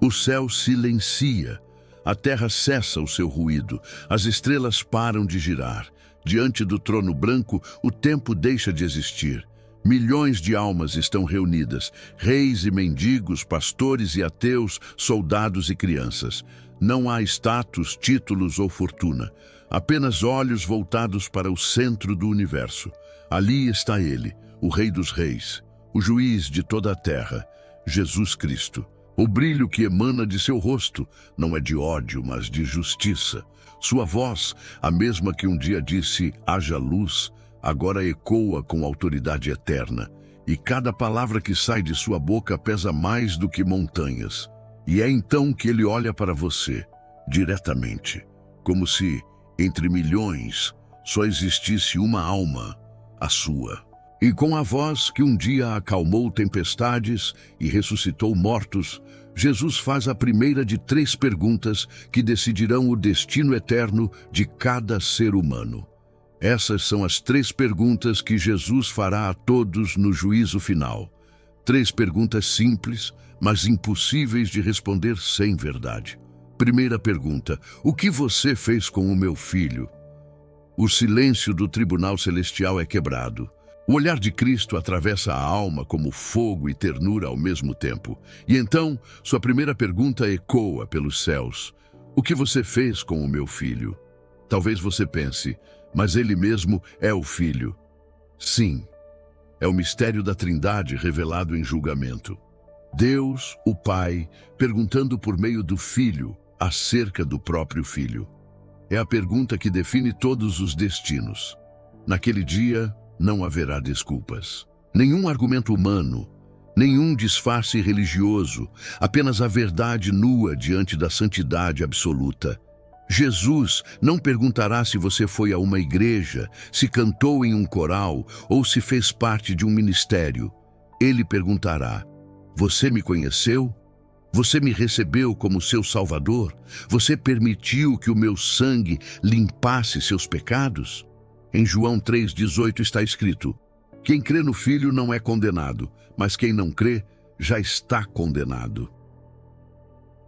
O céu silencia, a terra cessa o seu ruído, as estrelas param de girar. Diante do trono branco, o tempo deixa de existir. Milhões de almas estão reunidas, reis e mendigos, pastores e ateus, soldados e crianças. Não há status, títulos ou fortuna, apenas olhos voltados para o centro do universo. Ali está ele, o Rei dos Reis, o juiz de toda a terra, Jesus Cristo. O brilho que emana de seu rosto não é de ódio, mas de justiça. Sua voz, a mesma que um dia disse, haja luz, agora ecoa com autoridade eterna. E cada palavra que sai de sua boca pesa mais do que montanhas. E é então que ele olha para você, diretamente, como se, entre milhões, só existisse uma alma, a sua. E com a voz que um dia acalmou tempestades e ressuscitou mortos, Jesus faz a primeira de 3 perguntas que decidirão o destino eterno de cada ser humano. Essas são as 3 perguntas que Jesus fará a todos no juízo final. 3 perguntas simples, mas impossíveis de responder sem verdade. Primeira pergunta: o que você fez com o meu filho? O silêncio do tribunal celestial é quebrado. O olhar de Cristo atravessa a alma como fogo e ternura ao mesmo tempo. E então, sua primeira pergunta ecoa pelos céus: o que você fez com o meu filho? Talvez você pense, mas ele mesmo é o Filho. Sim, é o mistério da Trindade revelado em julgamento. Deus, o Pai, perguntando por meio do Filho acerca do próprio Filho. É a pergunta que define todos os destinos. Naquele dia, não haverá desculpas. Nenhum argumento humano, nenhum disfarce religioso, apenas a verdade nua diante da santidade absoluta. Jesus não perguntará se você foi a uma igreja, se cantou em um coral ou se fez parte de um ministério. Ele perguntará: você me conheceu? Você me recebeu como seu Salvador? Você permitiu que o meu sangue limpasse seus pecados? Em João 3,18 está escrito: quem crê no Filho não é condenado, mas quem não crê já está condenado.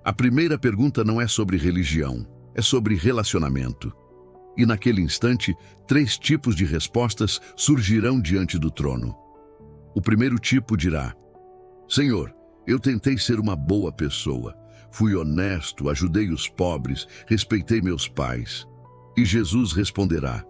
A primeira pergunta não é sobre religião, é sobre relacionamento. E naquele instante, 3 tipos de respostas surgirão diante do trono. O primeiro tipo dirá: Senhor, eu tentei ser uma boa pessoa, fui honesto, ajudei os pobres, respeitei meus pais. E Jesus responderá: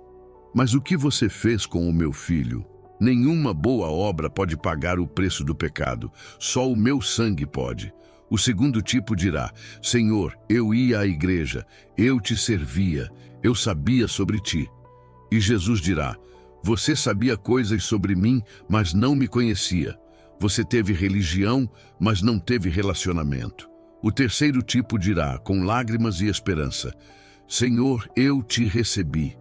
mas o que você fez com o meu filho? Nenhuma boa obra pode pagar o preço do pecado, só o meu sangue pode. O segundo tipo dirá: Senhor, eu ia à igreja, eu te servia, eu sabia sobre ti. E Jesus dirá: você sabia coisas sobre mim, mas não me conhecia. Você teve religião, mas não teve relacionamento. O terceiro tipo dirá, com lágrimas e esperança: Senhor, eu te recebi.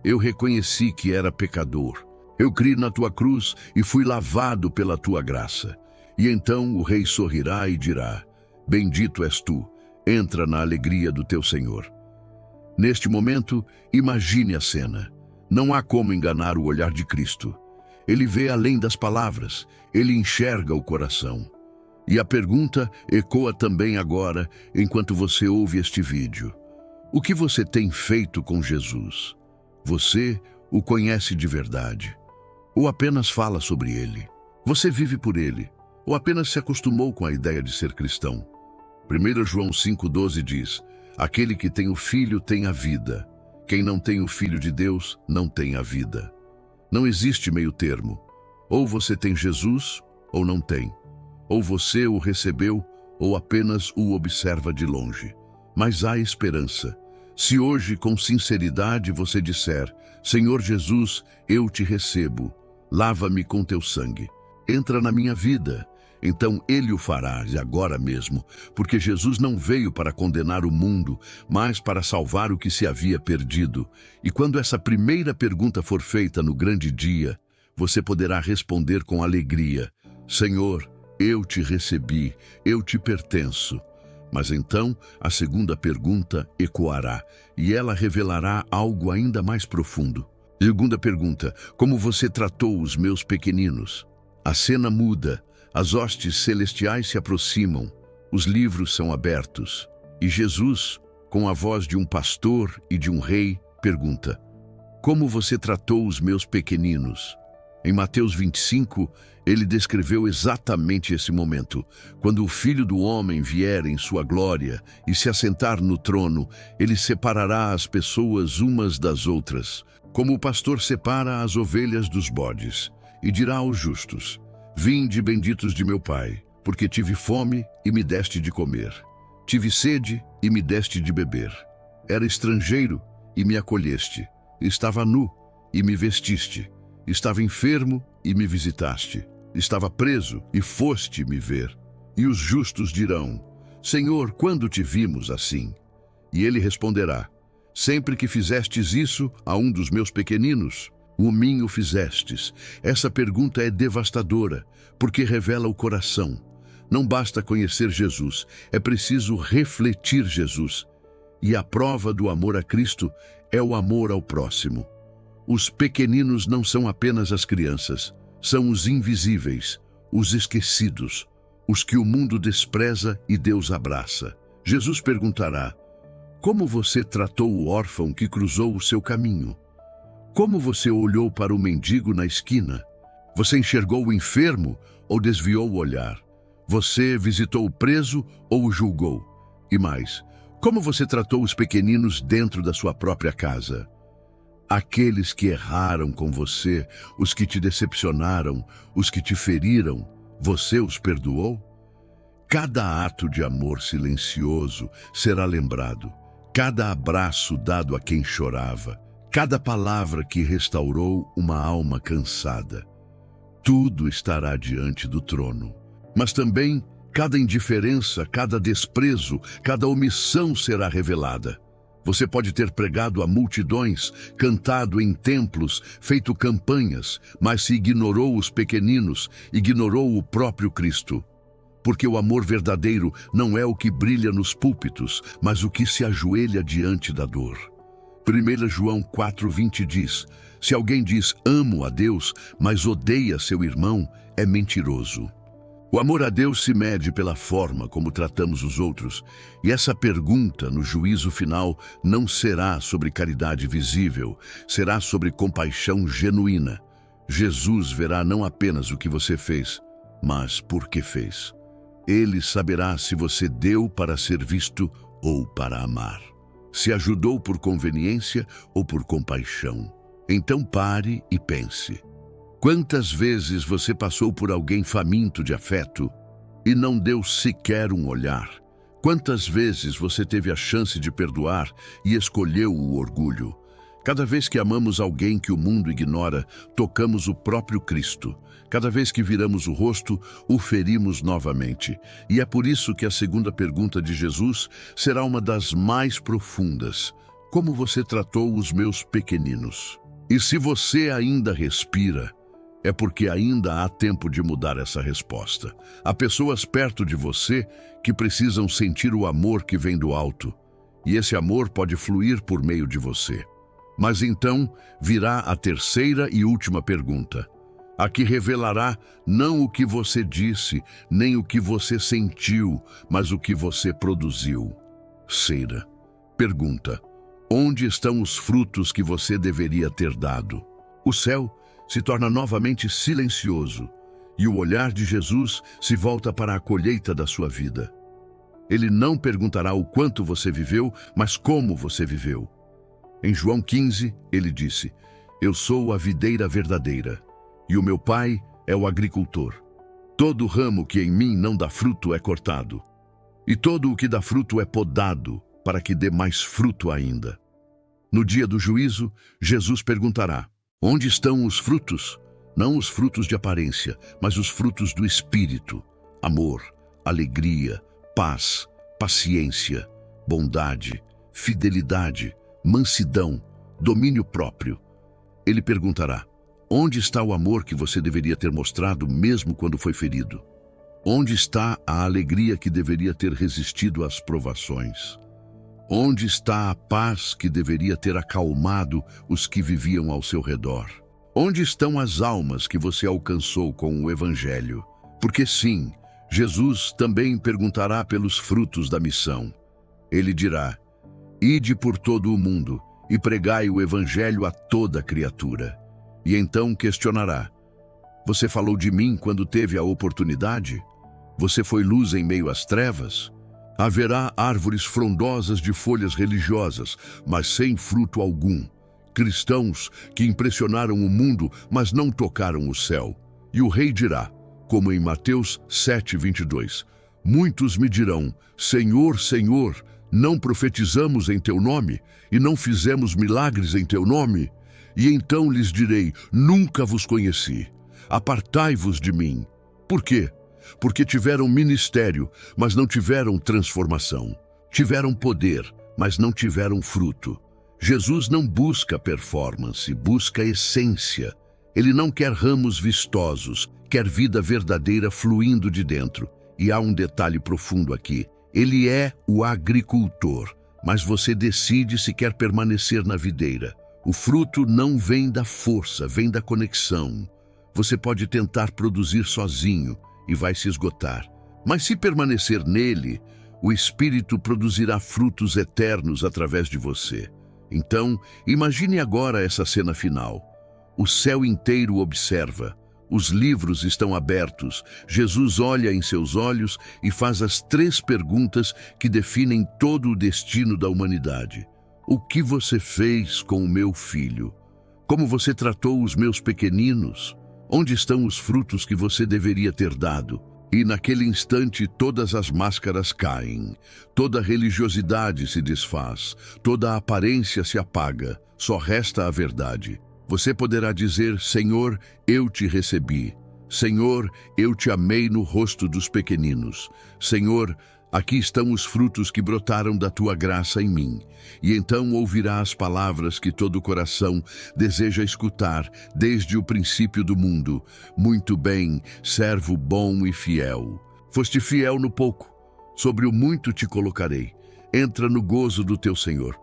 Eu reconheci que era pecador. Eu criei na tua cruz e fui lavado pela tua graça. E então o rei sorrirá e dirá: bendito és tu, entra na alegria do teu Senhor. Neste momento, imagine a cena. Não há como enganar o olhar de Cristo. Ele vê além das palavras, ele enxerga o coração. E a pergunta ecoa também agora, enquanto você ouve este vídeo: o que você tem feito com Jesus? Você o conhece de verdade? Ou apenas fala sobre ele? Você vive por ele? Ou apenas se acostumou com a ideia de ser cristão? 1 João 5,12 diz: aquele que tem o Filho tem a vida. Quem não tem o Filho de Deus não tem a vida. Não existe meio termo. Ou você tem Jesus, ou não tem. Ou você o recebeu, ou apenas o observa de longe. Mas há esperança. Se hoje, com sinceridade, você disser: Senhor Jesus, eu te recebo, lava-me com teu sangue, entra na minha vida, então Ele o fará, e agora mesmo, porque Jesus não veio para condenar o mundo, mas para salvar o que se havia perdido. E quando essa primeira pergunta for feita no grande dia, você poderá responder com alegria: Senhor, eu te recebi, eu te pertenço. Mas então a segunda pergunta ecoará, e ela revelará algo ainda mais profundo. Segunda pergunta: como você tratou os meus pequeninos? A cena muda, as hostes celestiais se aproximam. Os livros são abertos e Jesus, com a voz de um pastor e de um rei, pergunta: como você tratou os meus pequeninos? Em Mateus 25, ele descreveu exatamente esse momento. Quando o Filho do Homem vier em sua glória e se assentar no trono, ele separará as pessoas umas das outras, como o pastor separa as ovelhas dos bodes, e dirá aos justos: vinde, benditos de meu Pai, porque tive fome e me deste de comer. Tive sede e me deste de beber. Era estrangeiro e me acolheste. Estava nu e me vestiste. Estava enfermo e me visitaste. Estava preso e foste me ver. E os justos dirão: Senhor, quando te vimos assim? E ele responderá: sempre que fizestes isso a um dos meus pequeninos, o mim o fizestes. Essa pergunta é devastadora, porque revela o coração. Não basta conhecer Jesus, é preciso refletir Jesus. E a prova do amor a Cristo é o amor ao próximo. Os pequeninos não são apenas as crianças, são os invisíveis, os esquecidos, os que o mundo despreza e Deus abraça. Jesus perguntará: como você tratou o órfão que cruzou o seu caminho? Como você olhou para o mendigo na esquina? Você enxergou o enfermo ou desviou o olhar? Você visitou o preso ou o julgou? E mais, como você tratou os pequeninos dentro da sua própria casa? Aqueles que erraram com você, os que te decepcionaram, os que te feriram, você os perdoou? Cada ato de amor silencioso será lembrado, cada abraço dado a quem chorava, cada palavra que restaurou uma alma cansada. Tudo estará diante do trono. Mas também cada indiferença, cada desprezo, cada omissão será revelada. Você pode ter pregado a multidões, cantado em templos, feito campanhas, mas se ignorou os pequeninos, ignorou o próprio Cristo. Porque o amor verdadeiro não é o que brilha nos púlpitos, mas o que se ajoelha diante da dor. 1 João 4,20 diz: se alguém diz amo a Deus, mas odeia seu irmão, é mentiroso. O amor a Deus se mede pela forma como tratamos os outros, e essa pergunta no juízo final não será sobre caridade visível, será sobre compaixão genuína. Jesus verá não apenas o que você fez, mas por que fez. Ele saberá se você deu para ser visto ou para amar, se ajudou por conveniência ou por compaixão. Então pare e pense. Quantas vezes você passou por alguém faminto de afeto e não deu sequer um olhar? Quantas vezes você teve a chance de perdoar e escolheu o orgulho? Cada vez que amamos alguém que o mundo ignora, tocamos o próprio Cristo. Cada vez que viramos o rosto, o ferimos novamente. E é por isso que a segunda pergunta de Jesus será uma das mais profundas: como você tratou os meus pequeninos? E se você ainda respira, é porque ainda há tempo de mudar essa resposta. Há pessoas perto de você que precisam sentir o amor que vem do alto, e esse amor pode fluir por meio de você. Mas então virá a terceira e última pergunta, a que revelará não o que você disse, nem o que você sentiu, mas o que você produziu. Ceira. Pergunta: onde estão os frutos que você deveria ter dado? O céu se torna novamente silencioso, e o olhar de Jesus se volta para a colheita da sua vida. Ele não perguntará o quanto você viveu, mas como você viveu. Em João 15, ele disse: eu sou a videira verdadeira, e o meu Pai é o agricultor. Todo ramo que em mim não dá fruto é cortado, e todo o que dá fruto é podado, para que dê mais fruto ainda. No dia do juízo, Jesus perguntará: onde estão os frutos? Não os frutos de aparência, mas os frutos do Espírito: amor, alegria, paz, paciência, bondade, fidelidade, mansidão, domínio próprio. Ele perguntará: onde está o amor que você deveria ter mostrado mesmo quando foi ferido? Onde está a alegria que deveria ter resistido às provações? Onde está a paz que deveria ter acalmado os que viviam ao seu redor? Onde estão as almas que você alcançou com o Evangelho? Porque sim, Jesus também perguntará pelos frutos da missão. Ele dirá: ide por todo o mundo e pregai o evangelho a toda criatura. E então questionará: você falou de mim quando teve a oportunidade? Você foi luz em meio às trevas? Haverá árvores frondosas de folhas religiosas, mas sem fruto algum. Cristãos que impressionaram o mundo, mas não tocaram o céu. E o rei dirá, como em Mateus 7:22, muitos me dirão: Senhor, Senhor, não profetizamos em teu nome e não fizemos milagres em teu nome? E então lhes direi: nunca vos conheci. Apartai-vos de mim. Por quê? Porque tiveram ministério, mas não tiveram transformação. Tiveram poder, mas não tiveram fruto. Jesus não busca performance, busca essência. Ele não quer ramos vistosos, quer vida verdadeira fluindo de dentro. E há um detalhe profundo aqui. Ele é o agricultor, mas você decide se quer permanecer na videira. O fruto não vem da força, vem da conexão. Você pode tentar produzir sozinho e vai se esgotar. Mas se permanecer nele, o Espírito produzirá frutos eternos através de você. Então, imagine agora essa cena final. O céu inteiro observa. Os livros estão abertos. Jesus olha em seus olhos e faz as 3 perguntas que definem todo o destino da humanidade. O que você fez com o meu filho? Como você tratou os meus pequeninos? Onde estão os frutos que você deveria ter dado? E naquele instante todas as máscaras caem, toda a religiosidade se desfaz, toda a aparência se apaga, só resta a verdade. Você poderá dizer: Senhor, eu te recebi. Senhor, eu te amei no rosto dos pequeninos. Senhor, aqui estão os frutos que brotaram da tua graça em mim. E então ouvirá as palavras que todo coração deseja escutar desde o princípio do mundo. Muito bem, servo bom e fiel. Foste fiel no pouco, sobre o muito te colocarei. Entra no gozo do teu Senhor.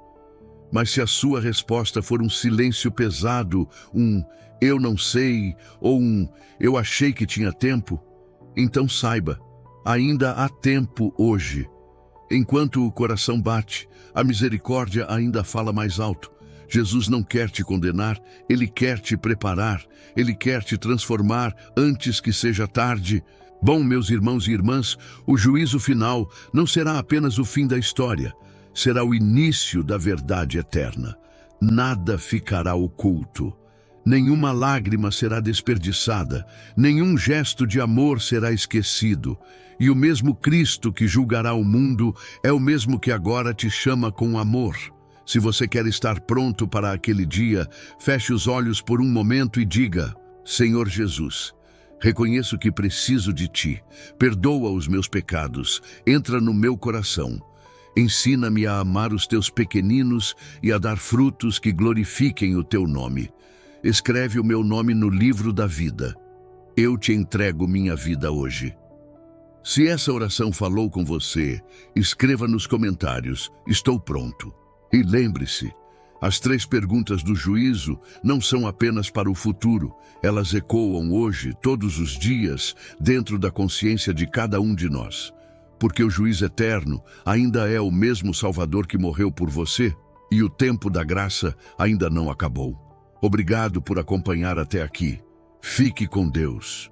Mas se a sua resposta for um silêncio pesado, um eu não sei, ou um eu achei que tinha tempo, então saiba, ainda há tempo hoje. Enquanto o coração bate, a misericórdia ainda fala mais alto. Jesus não quer te condenar, Ele quer te preparar, Ele quer te transformar antes que seja tarde. Bom, meus irmãos e irmãs, o juízo final não será apenas o fim da história, será o início da verdade eterna. Nada ficará oculto. Nenhuma lágrima será desperdiçada, nenhum gesto de amor será esquecido. E o mesmo Cristo que julgará o mundo é o mesmo que agora te chama com amor. Se você quer estar pronto para aquele dia, feche os olhos por um momento e diga: Senhor Jesus, reconheço que preciso de Ti. Perdoa os meus pecados, entra no meu coração. Ensina-me a amar os Teus pequeninos e a dar frutos que glorifiquem o Teu nome. Escreve o meu nome no livro da vida. Eu te entrego minha vida hoje. Se essa oração falou com você, escreva nos comentários: estou pronto. E lembre-se, as 3 perguntas do juízo não são apenas para o futuro, elas ecoam hoje, todos os dias, dentro da consciência de cada um de nós. Porque o juiz eterno ainda é o mesmo Salvador que morreu por você, e o tempo da graça ainda não acabou. Obrigado por acompanhar até aqui. Fique com Deus.